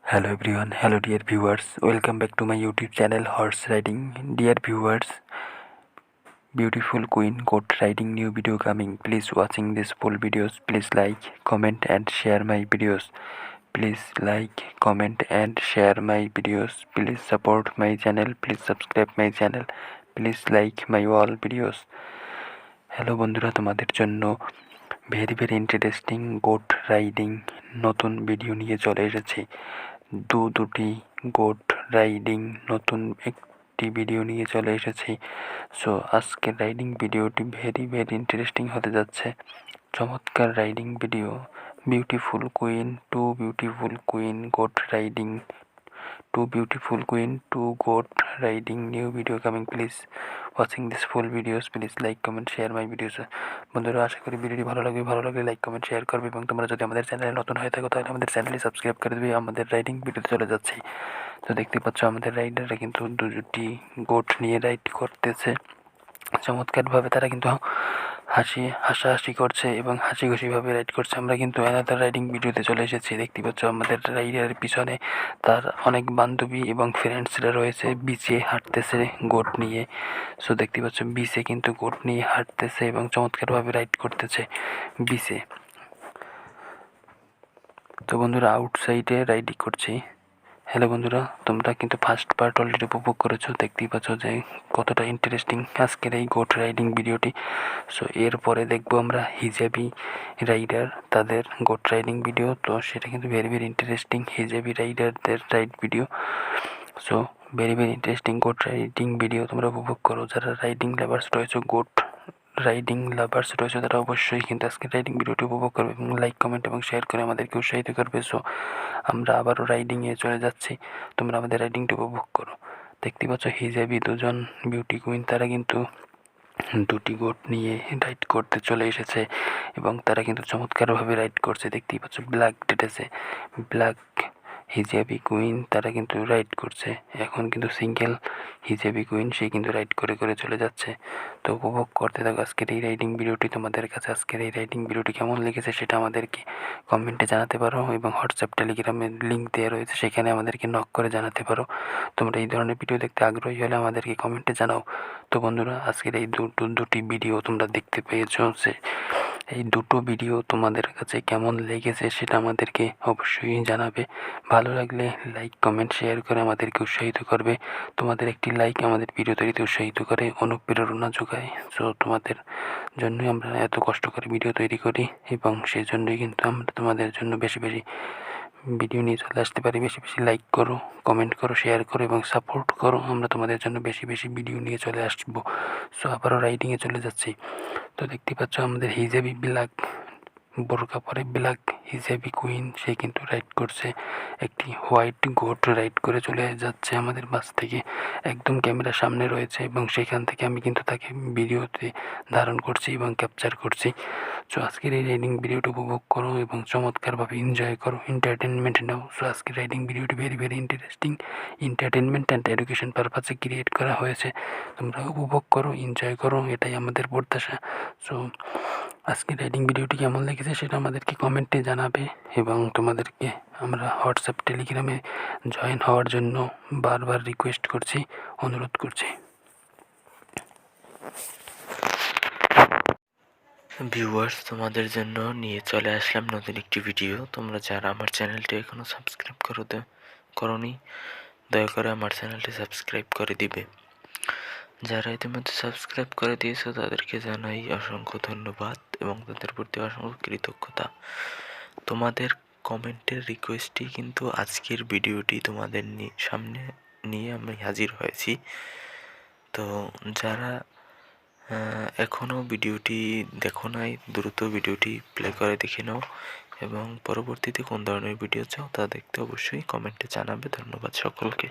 Hello everyone, hello dear viewers, welcome back to my YouTube channel Horse Riding. Dear viewers, beautiful queen goat riding new video coming. Please watching this full videos. Please like, comment and share my videos. Please like, comment and share my videos. Please support my channel. Please subscribe my channel. Please like my all videos. Hello বন্ধুরা, তোমাদের জন্য very interesting goat riding নতুন video নিয়ে চলে এসেছি। দুটি goat riding নতুন একটি ভিডিও নিয়ে চলে এসেছি। সো আজকের রাইডিং ভিডিওটি ভেরি ইন্টারেস্টিং হতে যাচ্ছে। চমৎকার riding video, beautiful queen goat riding, two beautiful queen, two goat riding new video coming. Please watching this full videos. Please like, comment, share my videos. বন্ধুরা, আশা করি ভিডিওটি ভালো লাগলে লাইক কমেন্ট শেয়ার করবে এবং তোমরা যদি আমাদের চ্যানেলে নতুন হয়ে থাকো তাহলে আমাদের চ্যানেলটি সাবস্ক্রাইব করে দেবে। আমাদের রাইডিং ভিডিওতে চলে যাচ্ছি। তো দেখতে পাচ্ছ আমাদের রাইডাররা কিন্তু গোট নিয়ে রাইড করতেছে। চমৎকারভাবে তারা কিন্তু হাসাহাসি করছে এবং হাসি খুশিভাবে রাইড করছে। আমরা কিন্তু অ্যানাদার রাইডিং ভিডিওতে চলে এসেছি। দেখতে পাচ্ছ আমাদের রাইডারের পিছনে তার অনেক বান্ধবী এবং ফ্রেন্ডসরা রয়েছে, বিচে হাঁটতেছে গোট নিয়ে। সো দেখতে পাচ্ছ বিচে কিন্তু গোট নিয়ে হাঁটতেছে এবং চমৎকারভাবে রাইড করতেছে বিচে। তো বন্ধুরা, আউটসাইডে রাইডিং করছি। হ্যালো বন্ধুরা, তোমরা কিন্তু ফার্স্ট পার্ট অলরেডি উপভোগ করেছো। দেখতেই পাচ্ছ যে কতটা ইন্টারেস্টিং আজকের এই গোট রাইডিং ভিডিওটি। সো এরপরে দেখবো আমরা হিজাবি রাইডার তাদের গোট রাইডিং ভিডিও। তো সেটা কিন্তু ভেরি ইন্টারেস্টিং হিজাবি রাইডারদের ride video. So very interesting goat riding video তোমরা উপভোগ করো। যারা রাইডিং লাভার্স রয়েছে, গোট রাইডিং লাভার্স রয়েছে, তারা অবশ্যই কিন্তু আজকে রাইডিং ভিডিওটি উপভোগ করবে এবং লাইক কমেন্ট এবং শেয়ার করে আমাদেরকে উৎসাহিত করবে। সো আমরা আবারও রাইডিংয়ে চলে যাচ্ছি, তোমরা আমাদের রাইডিংটি উপভোগ করো। দেখতে পাচ্ছ হিজাবি দুজন বিউটি কুইন, তারা কিন্তু দুটি গোট নিয়ে রাইড করতে চলে এসেছে এবং তারা কিন্তু চমৎকারভাবে রাইড করছে। দেখতেই পাচ্ছ ব্ল্যাক ডেটেছে, ব্ল্যাক হিজাবি কুইন তারা কিন্তু রাইড করছে। এখন কিন্তু সিঙ্গেল হিজাবি কুইন সে কিন্তু রাইড করে চলে যাচ্ছে। তো উপভোগ করতে থাকো আজকের এই রাইডিং ভিডিওটি। তোমাদের কাছে আজকের এই রাইডিং ভিডিওটি কেমন লেগেছে সেটা আমাদেরকে কমেন্টে জানাতে পারো এবং হোয়াটসঅ্যাপ টেলিগ্রামের লিঙ্ক দেওয়া রয়েছে, সেখানে আমাদেরকে নক করে জানাতে পারো। তোমরা এই ধরনের ভিডিও দেখতে আগ্রহী হলে আমাদেরকে কমেন্টে জানাও। তো বন্ধুরা, আজকের এই দুটি ভিডিও তোমরা দেখতে পেয়েছো, যে এই দুটো ভিডিও তোমাদের কাছে কেমন লেগেছে সেটা আমাদেরকে অবশ্যই জানাবে। ভালো লাগলে লাইক কমেন্ট শেয়ার করে আমাদেরকে উৎসাহিত করবে। তোমাদের একটি লাইক আমাদের ভিডিও তৈরিতে উৎসাহিত করে, অনুপ্রেরণা যোগায়। সো তোমাদের জন্যই আমরা এত কষ্ট করে ভিডিও তৈরি করি এবং সেই জন্যই কিন্তু আমরা তোমাদের জন্য বেশি ভিডিও নিয়ে চলে আসতে পারি। বেশি লাইক করো, কমেন্ট করো, শেয়ার করো এবং সাপোর্ট করো। আমরা তোমাদের জন্য বেশি ভিডিও নিয়ে চলে আসবো। সো আবারও রাইডিংয়ে চলে যাচ্ছি। তো দেখতে পাচ্ছ আমাদের হিজাবি ব্ল্যাক বোরকা পরে ব্ল্যাক হিজাবি কুইন, সে কিন্তু রাইড করছে। একটি হোয়াইট গোট রাইড করে চলে যাচ্ছে আমাদের বাস থেকে, একদম ক্যামেরার সামনে রয়েছে এবং সেখান থেকে আমি কিন্তু তাকে ভিডিওতে ধারণ করছি এবং ক্যাপচার করছি। সো আজকের এই রাইডিং ভিডিওটি উপভোগ করো এবং চমৎকারভাবে এনজয় করো, এন্টারটেনমেন্ট নাও। সো আজকের রাইডিং ভিডিওটি very interesting, entertainment and education পারপাসে ক্রিয়েট করা হয়েছে। তোমরা উপভোগ করো, এনজয় করো, এটাই আমাদের প্রত্যাশা। সো আজকের রাইডিং ভিডিওটি কেমন লেগেছে সেটা আমাদেরকে কমেন্টে জানাবে এবং তোমাদেরকে আমরা হোয়াটসঅ্যাপ টেলিগ্রামে জয়েন হওয়ার জন্য বারবার রিকোয়েস্ট করছি, অনুরোধ করছি। ভিউয়ার্স, তোমাদের জন্য নিয়ে চলে আসলাম নতুন একটি ভিডিও। তোমরা যারা আমার চ্যানেলটি এখনও সাবস্ক্রাইব করোনি, দয়া করে আমার চ্যানেলটি সাবস্ক্রাইব করে দিবে। যারা ইতিমধ্যে সাবস্ক্রাইব করে দিয়েছো তাদেরকে জানাই অসংখ্য ধন্যবাদ এবং তাদের প্রতি অসংখ্য কৃতজ্ঞতা। তোমাদের কমেন্টের রিকোয়েস্টই কিন্তু আজকের ভিডিওটি তোমাদের সামনে নিয়ে আমি হাজির হয়েছি। তো যারা এখনও ভিডিওটি দেখো নাই, দ্রুত ভিডিওটি প্লে করে দেখে নাও এবং পরবর্তীতে কোন ধরনের ভিডিও চাও তা দেখতে অবশ্যই কমেন্টে জানাবে। ধন্যবাদ সকলকে।